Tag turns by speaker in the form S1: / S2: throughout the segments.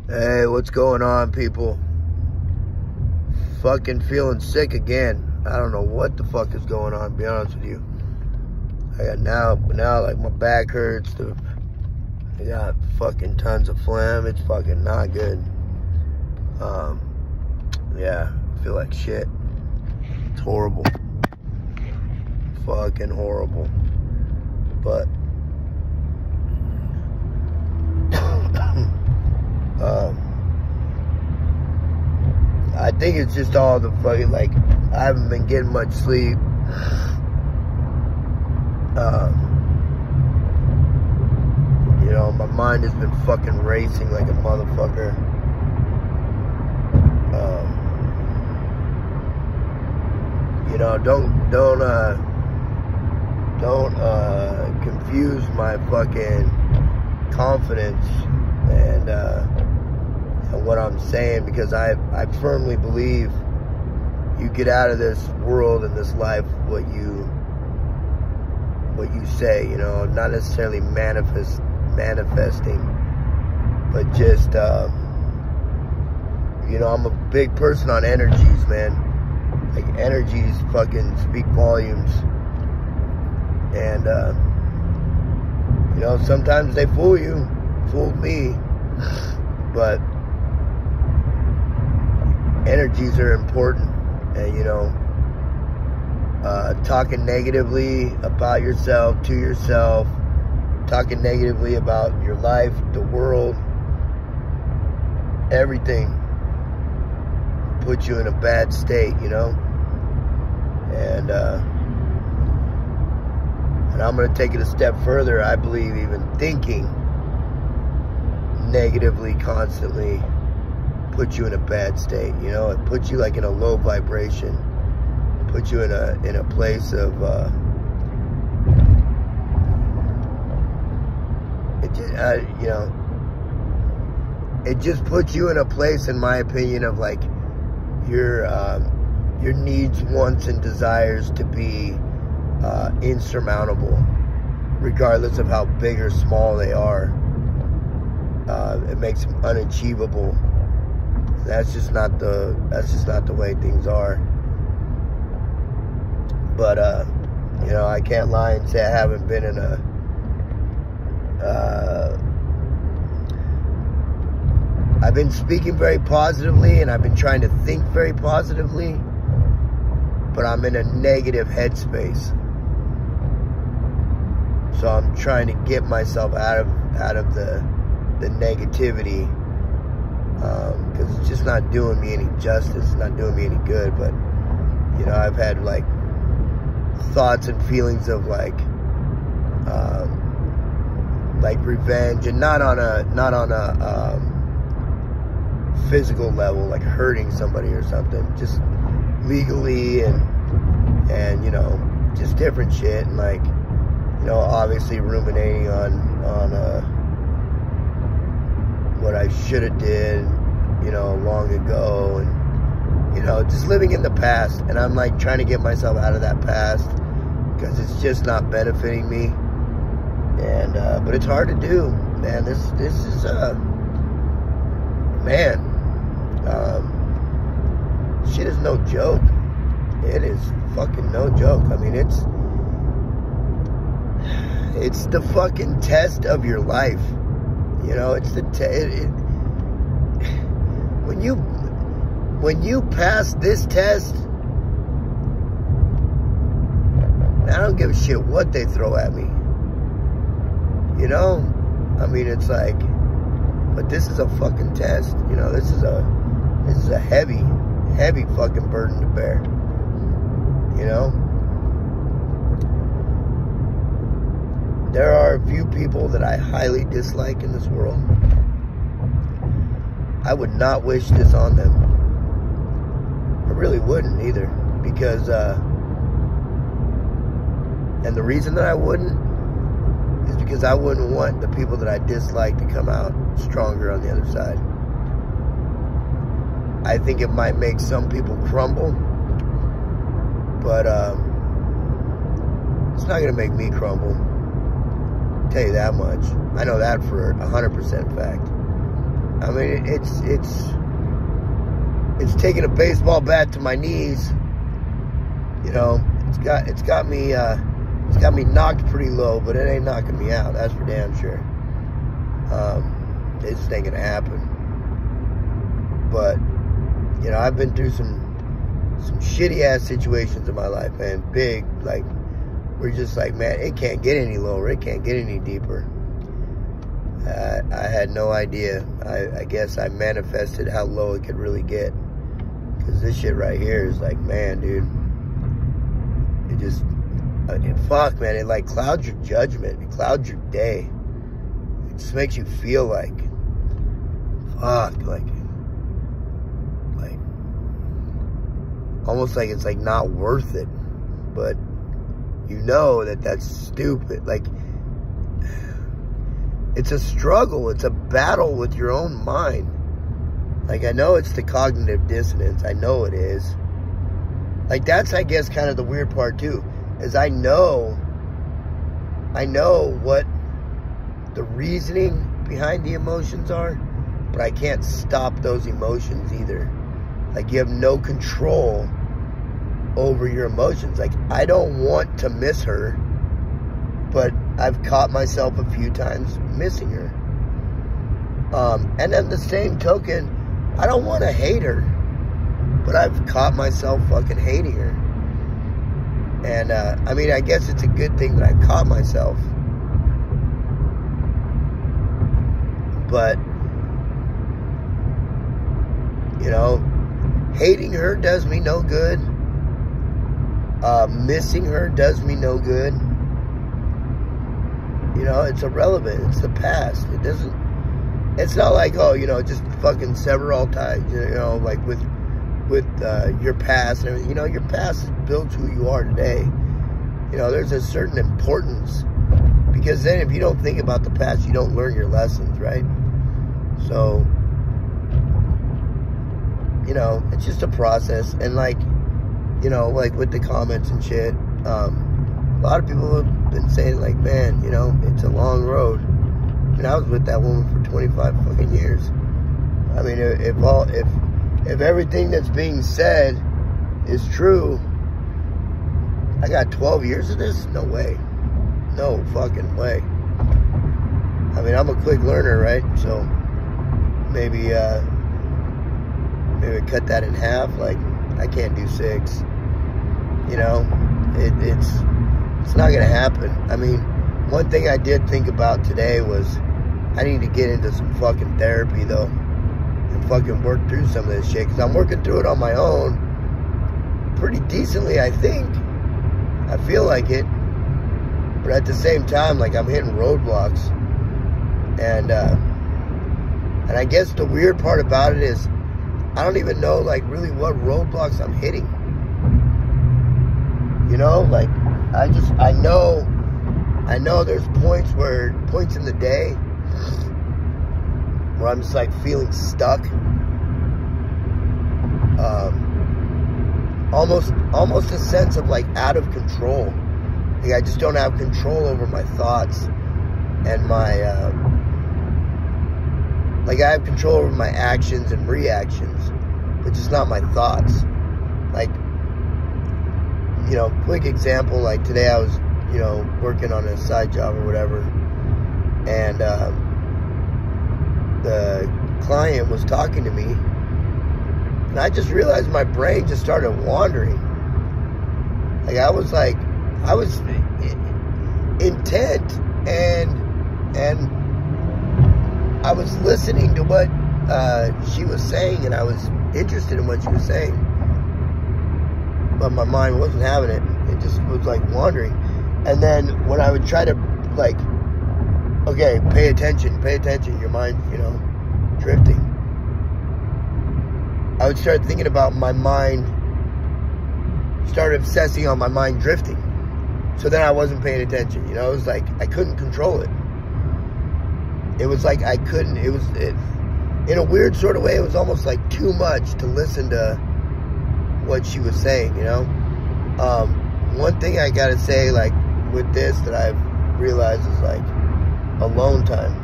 S1: Hey, what's going on, people? Fucking feeling sick again. I don't know what the fuck is going on, to be honest with you. I got now like my back hurts. I got fucking tons of phlegm. It's fucking not good. Yeah, I feel like shit. It's horrible. Fucking horrible. But I think it's just all the fucking, like, I haven't been getting much sleep. You know, my mind has been fucking racing like a motherfucker. You know, don't confuse my fucking confidence and what I'm saying, because I firmly believe you get out of this world and this life what you say, you know, not necessarily manifesting, but just you know, I'm a big person on energies, man. Like, energies fucking speak volumes. And you know, sometimes they fool you. Fooled me. But energies are important. And, you know, talking negatively about yourself, to yourself, talking negatively about your life, the world, everything puts you in a bad state, you know. And I'm going to take it a step further. I believe even thinking negatively constantly puts you in a bad state, you know. It puts you like in a low vibration. It puts you in a place of you know, it just puts you in a place, in my opinion, of like your needs, wants, and desires to be insurmountable, regardless of how big or small they are. It makes them unachievable. That's just not the way things are. But you know, I can't lie and say I haven't been in a I've been speaking very positively, and I've been trying to think very positively, but I'm in a negative headspace. So I'm trying to get myself out of the negativity, because it's just not doing me any justice. It's not doing me any good. But, you know, I've had like thoughts and feelings of like revenge, and not on a physical level, like hurting somebody or something, just legally and you know, just different shit, and like, you know, obviously ruminating on what I should have did, you know, long ago, and, you know, just living in the past. And I'm like trying to get myself out of that past, because it's just not benefiting me. And but it's hard to do, man. This is man, shit is no joke. It is fucking no joke. I mean, it's the fucking test of your life. You know, it's the when you pass this test, I don't give a shit what they throw at me. You know, I mean, it's like, but this is a fucking test. You know, this is a heavy fucking burden to bear. You know, there are a few people that I highly dislike in this world. I would not wish this on them. I really wouldn't either, because and the reason that I wouldn't is because I wouldn't want the people that I dislike to come out stronger on the other side. I think it might make some people crumble, but it's not going to make me crumble. I'll tell you that much. I know that for 100% fact. I mean, it's taking a baseball bat to my knees. You know, it's got me knocked pretty low, but it ain't knocking me out. That's for damn sure. It just ain't gonna happen. But you know, I've been through some shitty ass situations in my life, man. Big, like, we're just like, man, it can't get any lower. It can't get any deeper. I had no idea. I guess I manifested how low it could really get. Because this shit right here is like, man, dude. It just, fuck, man. It like clouds your judgment. It clouds your day. It just makes you feel like, fuck, like almost like it's like not worth it. But you know that that's stupid. Like, it's a struggle. It's a battle with your own mind. Like, I know it's the cognitive dissonance. I know it is. Like, that's, I guess, kind of the weird part, too. Is I know what the reasoning behind the emotions are, but I can't stop those emotions either. Like, you have no control over your emotions. Like, I don't want to miss her, but I've caught myself a few times missing her. And then the same token, I don't want to hate her, but I've caught myself fucking hating her. And, I mean, I guess it's a good thing that I caught myself. But, you know, hating her does me no good. Missing her does me no good. You know, it's irrelevant. It's the past. It doesn't, it's not like, oh, you know, just fucking sever all ties, you know, like with your past and everything. You know, your past builds who you are today. You know, there's a certain importance, because then if you don't think about the past, you don't learn your lessons, right? So, you know, it's just a process. And like, you know, like with the comments and shit, a lot of people have been saying like, man, you know, it's a long road. I mean, I was with that woman for 25 fucking years. I mean, if everything that's being said is true, I got 12 years of this? No way. No fucking way. I mean, I'm a quick learner, right? So maybe cut that in half. Like, I can't do 6. You know, it's not gonna happen. I mean, one thing I did think about today was I need to get into some fucking therapy though, and fucking work through some of this shit, because I'm working through it on my own pretty decently, I think. I feel like it, but at the same time, like, I'm hitting roadblocks. And I guess the weird part about it is I don't even know, like, really what roadblocks I'm hitting. You know, like, I know there's points in the day where I'm just like feeling stuck. Almost a sense of like out of control. Like, I just don't have control over my thoughts and my, like, I have control over my actions and reactions, but just not my thoughts. Like, you know, quick example, like today I was, you know, working on a side job or whatever, and the client was talking to me, and I just realized my brain just started wandering. Like, I was intent, and I was listening to what she was saying, and I was interested in what she was saying, but my mind wasn't having it. It just was like wandering. And then when I would try to, like, okay, pay attention, your mind's, you know, drifting, I would start thinking about my mind, start obsessing on my mind drifting. So then I wasn't paying attention, you know. It was like I couldn't control it. It was like I couldn't, in a weird sort of way, it was almost like too much to listen to what she was saying, you know. One thing I gotta say, like, with this that I've realized is, like, alone time.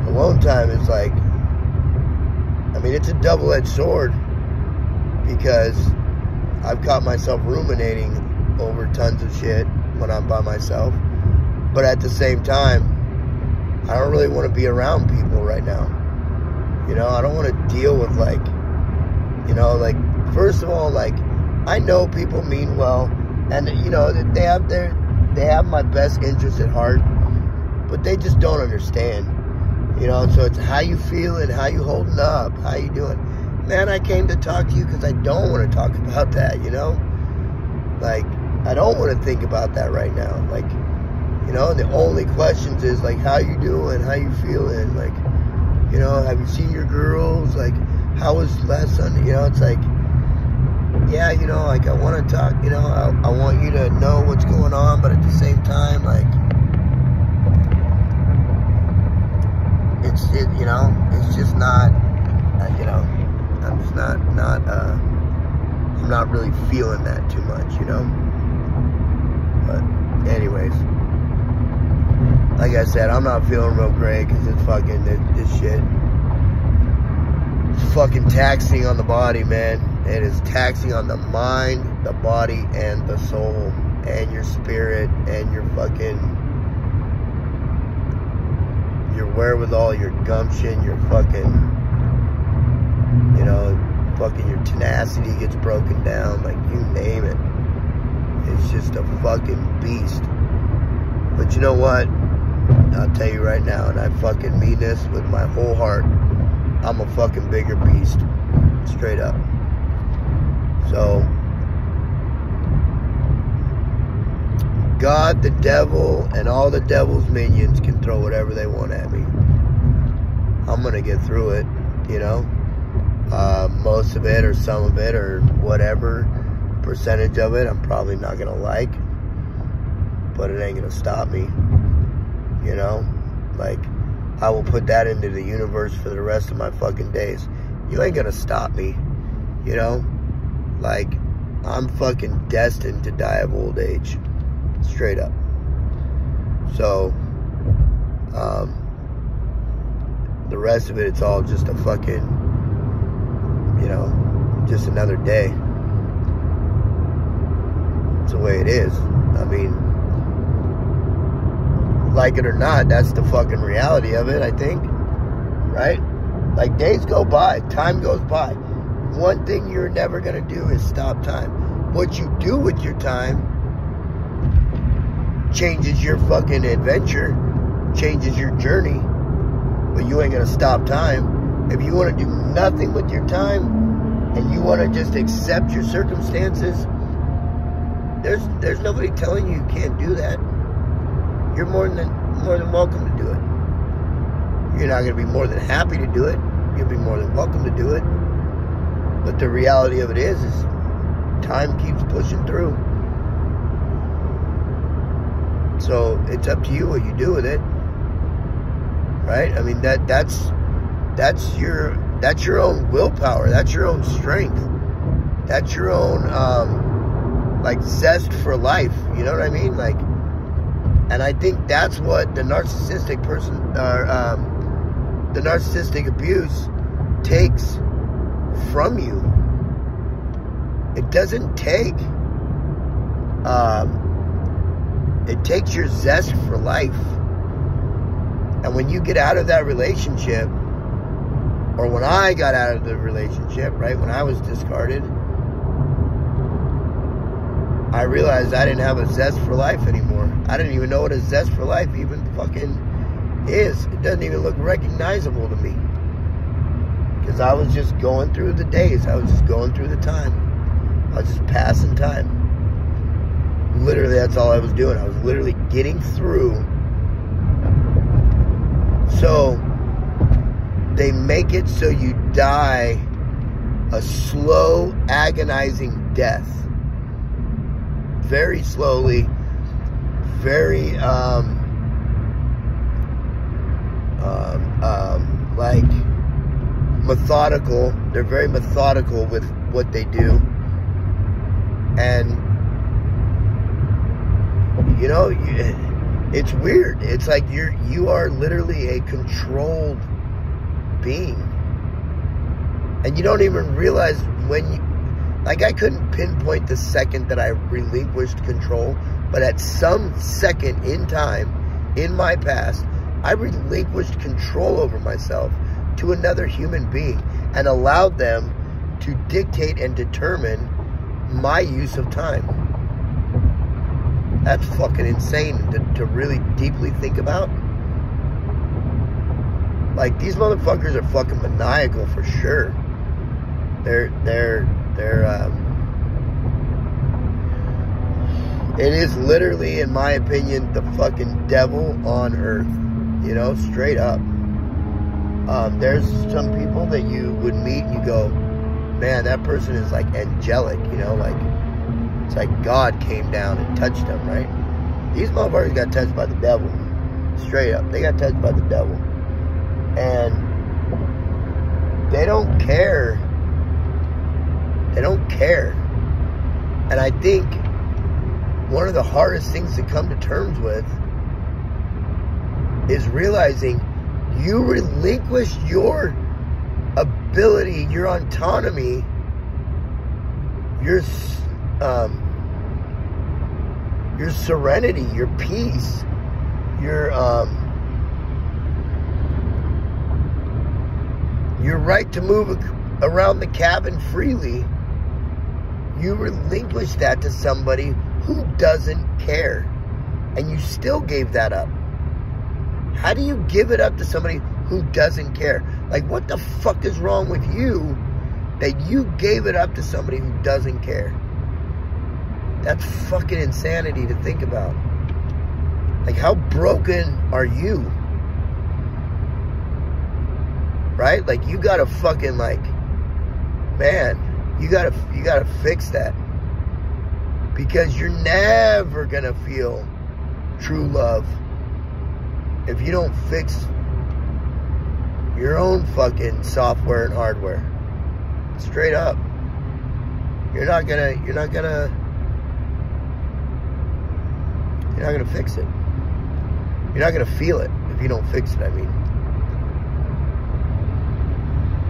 S1: Alone time is like I mean, it's a double-edged sword, because I've caught myself ruminating over tons of shit when I'm by myself. But at the same time, I don't really want to be around people right now. You know, I don't want to deal with, like, you know, like, first of all, like, I know people mean well, and, you know, they have my best interest at heart, but they just don't understand. You know, so it's how you feeling, how you holding up, how you doing. Man, I came to talk to you because I don't want to talk about that, you know? Like, I don't want to think about that right now. Like, you know, and the only questions is, like, how you doing, how you feeling, like, you know, have you seen your girls, like, how was last Sunday, you know? It's like, yeah, you know, like, I want to talk, you know, I want you to know what's going on, but at the same time, like, you know, it's just not, you know, I'm just I'm not really feeling that too much, you know. But anyways, like I said, I'm not feeling real great because it's fucking, this shit, it's fucking taxing on the body, man. It is taxing on the mind, the body, and the soul, and your spirit, and your fucking, your wherewithal, your gumption, your fucking, you know, fucking your tenacity gets broken down, like, you name it. It's just a fucking beast. But you know what? I'll tell you right now, and I fucking mean this with my whole heart, I'm a fucking bigger beast. Straight up. So, God, the devil, and all the devil's minions can throw whatever they want at me. I'm gonna get through it, you know? Most of it, or some of it, or whatever percentage of it, I'm probably not gonna like. But it ain't gonna stop me, you know? Like, I will put that into the universe for the rest of my fucking days. You ain't gonna stop me, you know? Like, I'm fucking destined to die of old age. Straight up. So, the rest of it, it's all just a fucking, you know, just another day. It's the way it is. I mean, like it or not, that's the fucking reality of it, I think. Right? Like, days go by, time goes by. One thing you're never gonna do is stop time. What you do with your time changes your fucking adventure, changes your journey, but you ain't gonna stop time. If you want to do nothing with your time and you want to just accept your circumstances, there's nobody telling you can't do that. You're more than welcome to do it. You're not gonna be more than happy to do it. You'll be more than welcome to do it. But the reality of it is time keeps pushing through. So it's up to you what you do with it, right? I mean, that's your own willpower. That's your own strength. That's your own like zest for life. You know what I mean? Like, and I think that's what the narcissistic person, or the narcissistic abuse takes from you. It doesn't take. It takes your zest for life. And when you get out of that relationship, or when I got out of the relationship, right, when I was discarded, I realized I didn't have a zest for life anymore. I didn't even know what a zest for life even fucking is. It doesn't even look recognizable to me. Because I was just going through the days. I was just going through the time. I was just passing time. Literally, that's all I was doing. I was literally getting through. So, they make it so you die a slow, agonizing death. Very slowly, very, like, methodical. They're very methodical with what they do. And, you know, it's weird. It's like you are literally a controlled being. And you don't even realize when you, like, I couldn't pinpoint the second that I relinquished control, but at some second in time, in my past, I relinquished control over myself to another human being and allowed them to dictate and determine my use of time. That's fucking insane to really deeply think about. Like, these motherfuckers are fucking maniacal for sure. It is literally, in my opinion, the fucking devil on earth. You know, straight up. There's some people that you would meet and you go, man, that person is like angelic, you know, like, it's like God came down and touched them, right? These motherfuckers got touched by the devil. Straight up. They got touched by the devil. And they don't care. They don't care. And I think one of the hardest things to come to terms with is realizing you relinquished your ability, your autonomy, your serenity, your peace, your right to move around the cabin freely. You relinquish that to somebody who doesn't care, and you still gave that up. How do you give it up to somebody who doesn't care? Like, what the fuck is wrong with you that you gave it up to somebody who doesn't care? That's fucking insanity to think about. Like, how broken are you? Right? Like, you gotta fucking, like, man, you gotta fix that. Because you're never gonna feel true love if you don't fix your own fucking software and hardware. Straight up. You're not gonna fix it. You're not gonna feel it if you don't fix it, I mean.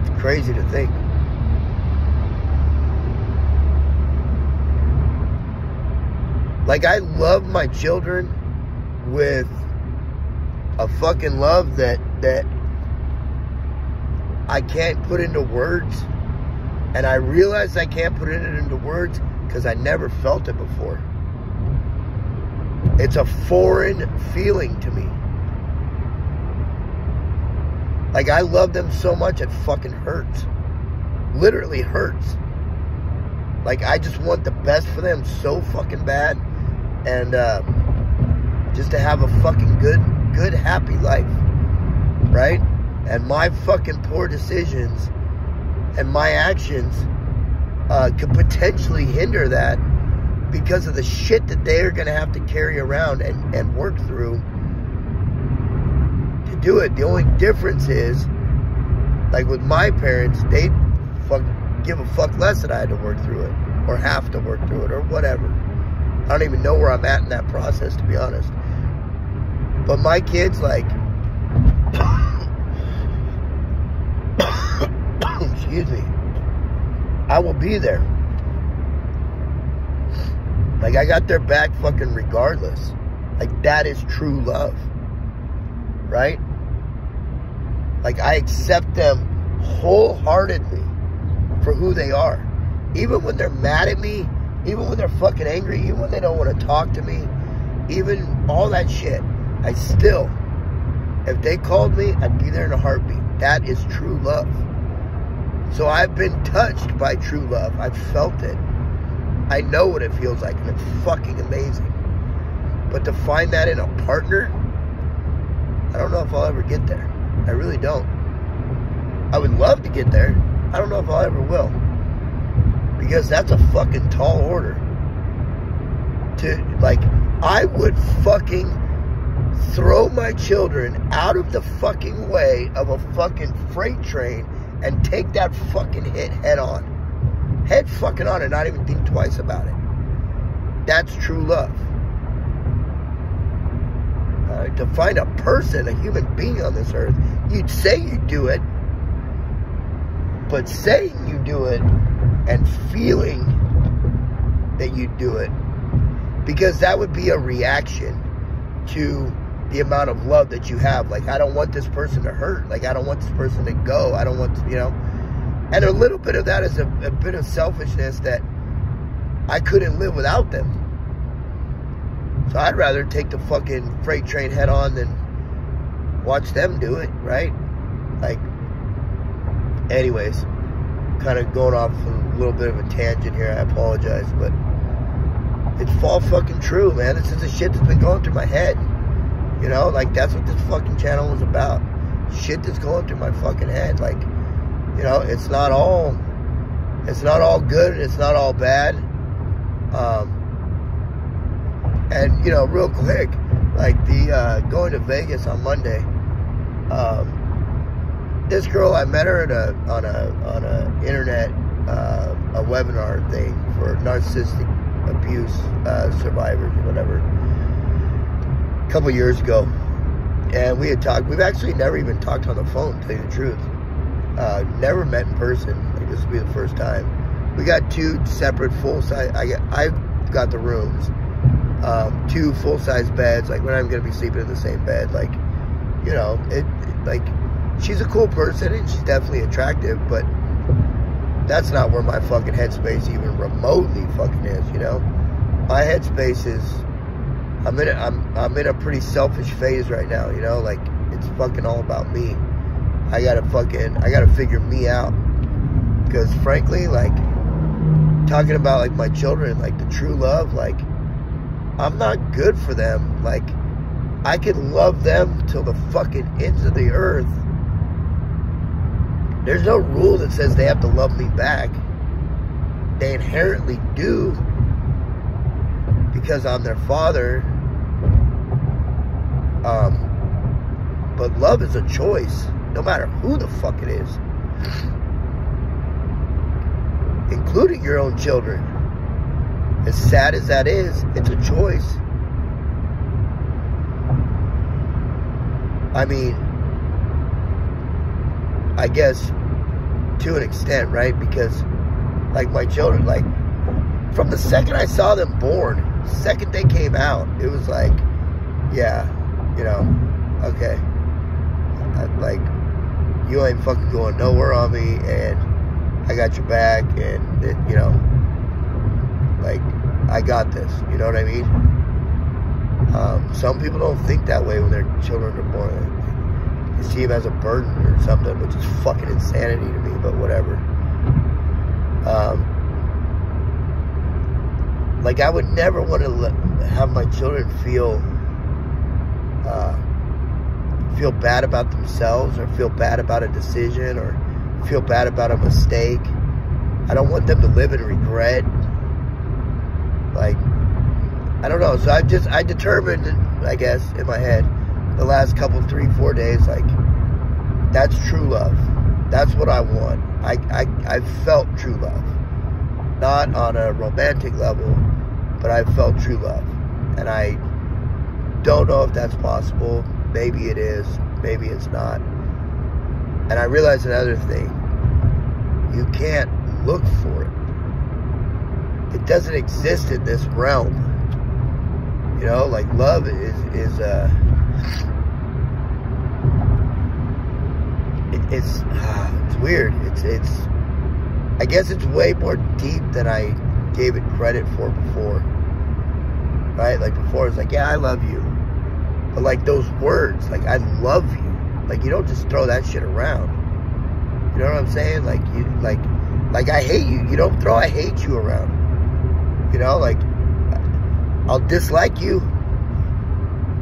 S1: It's crazy to think. Like, I love my children with a fucking love that I can't put into words. And I realize I can't put it into words because I never felt it before. It's a foreign feeling to me. Like, I love them so much it fucking hurts. Literally hurts. Like, I just want the best for them so fucking bad. And just to have a fucking good, happy life. Right? And my fucking poor decisions and my actions could potentially hinder that because of the shit that they're going to have to carry around and work through to do it. The only difference is, like with my parents, they give a fuck less that I had to work through it or have to work through it or whatever. I don't even know where I'm at in that process, to be honest. But my kids, like, excuse me, I will be there. Like, I got their back fucking regardless. Like, that is true love. Right? Like, I accept them wholeheartedly for who they are. Even when they're mad at me, even when they're fucking angry, even when they don't want to talk to me, even all that shit, I still, if they called me, I'd be there in a heartbeat. That is true love. So I've been touched by true love. I've felt it. I know what it feels like, and it's fucking amazing. But to find that in a partner, I don't know if I'll ever get there. I really don't. I would love to get there. I don't know if I'll ever will. Because that's a fucking tall order. Like, I would fucking throw my children out of the fucking way of a fucking freight train and take that fucking hit head on. Head fucking on and not even think twice about it. That's true love. To find a person, a human being on this earth, you'd say you'd do it. But saying you do it and feeling that you do it, because that would be a reaction to the amount of love that you have. Like, I don't want this person to hurt. Like, I don't want this person to go. I don't want to, you know. And a little bit of that is a bit of selfishness that I couldn't live without them. So I'd rather take the fucking freight train head on than watch them do it, right? Like, anyways, kind of going off a little bit of a tangent here. I apologize, but it's all fucking true, man. This is the shit that's been going through my head. You know, like, that's what this fucking channel was about. Shit that's going through my fucking head. Like, you know, it's not all good, it's not all bad. And, you know, real quick, like, the going to Vegas on Monday, this girl, I met her at on a internet a webinar thing for narcissistic abuse survivors or whatever, a couple years ago, and we had talked. We've actually never even talked on the phone, to tell you the truth. Never met in person. Like, this will be the first time. We got two separate full-size. I got the rooms, 2 full-size beds. Like, we're not even gonna be sleeping in the same bed. Like, you know, like, she's a cool person and she's definitely attractive, but that's not where my fucking headspace even remotely fucking is. You know, my headspace is, I'm in a pretty selfish phase right now. You know, like, it's fucking all about me. I gotta figure me out, because frankly, like, talking about, like, my children, like, the true love, like, I'm not good for them. Like, I can love them till the fucking ends of the earth. There's no rule that says they have to love me back. They inherently do, because I'm their father. But love is a choice, no matter who the fuck it is, including your own children. As sad as that is, it's a choice. I mean, I guess to an extent, right? Because, like, my children, like, from the second I saw them born, second they came out, it was like, yeah, you know, okay, like, you ain't fucking going nowhere on me, and I got your back, and it, you know, like, I got this, you know what I mean? Some people don't think that way when their children are born. They see them as a burden or something, which is fucking insanity to me, but whatever. Like, I would never want to have my children feel bad about themselves, or feel bad about a decision, or feel bad about a mistake. I don't want them to live in regret. Like, I don't know. So I determined, I guess, in my head, the last couple, 3-4 days, like, that's true love. That's what I want. I felt true love. Not on a romantic level, but I felt true love. And I don't know if that's possible. Maybe it is. Maybe it's not. And I realized another thing. You can't look for it. It doesn't exist in this realm. You know, like, love is it's weird. It's I guess it's way more deep than I gave it credit for before. Right? Like, before it's like, yeah, I love you. But, like, those words, like, I love you, like, you don't just throw that shit around. You know what I'm saying? Like, you, like I hate you. You don't throw I hate you around. You know, like, I'll dislike you.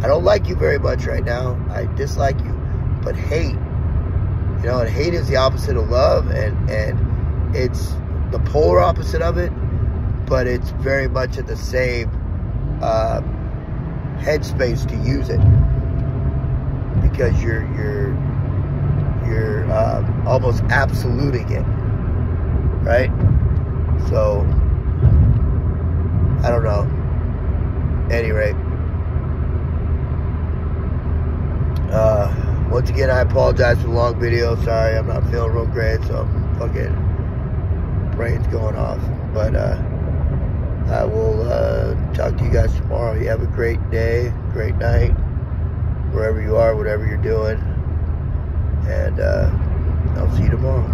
S1: I don't like you very much right now. I dislike you. But hate, you know, and hate is the opposite of love, and it's the polar opposite of it, but it's very much in the same headspace to use it, because you're almost absoluting it, right? So I don't know. At any rate, Once again, I apologize for the long video. Sorry, I'm not feeling real great, so I'm fucking brain's going off. But I will talk to you guys tomorrow. You have a great day, great night, wherever you are, whatever you're doing. And I'll see you tomorrow.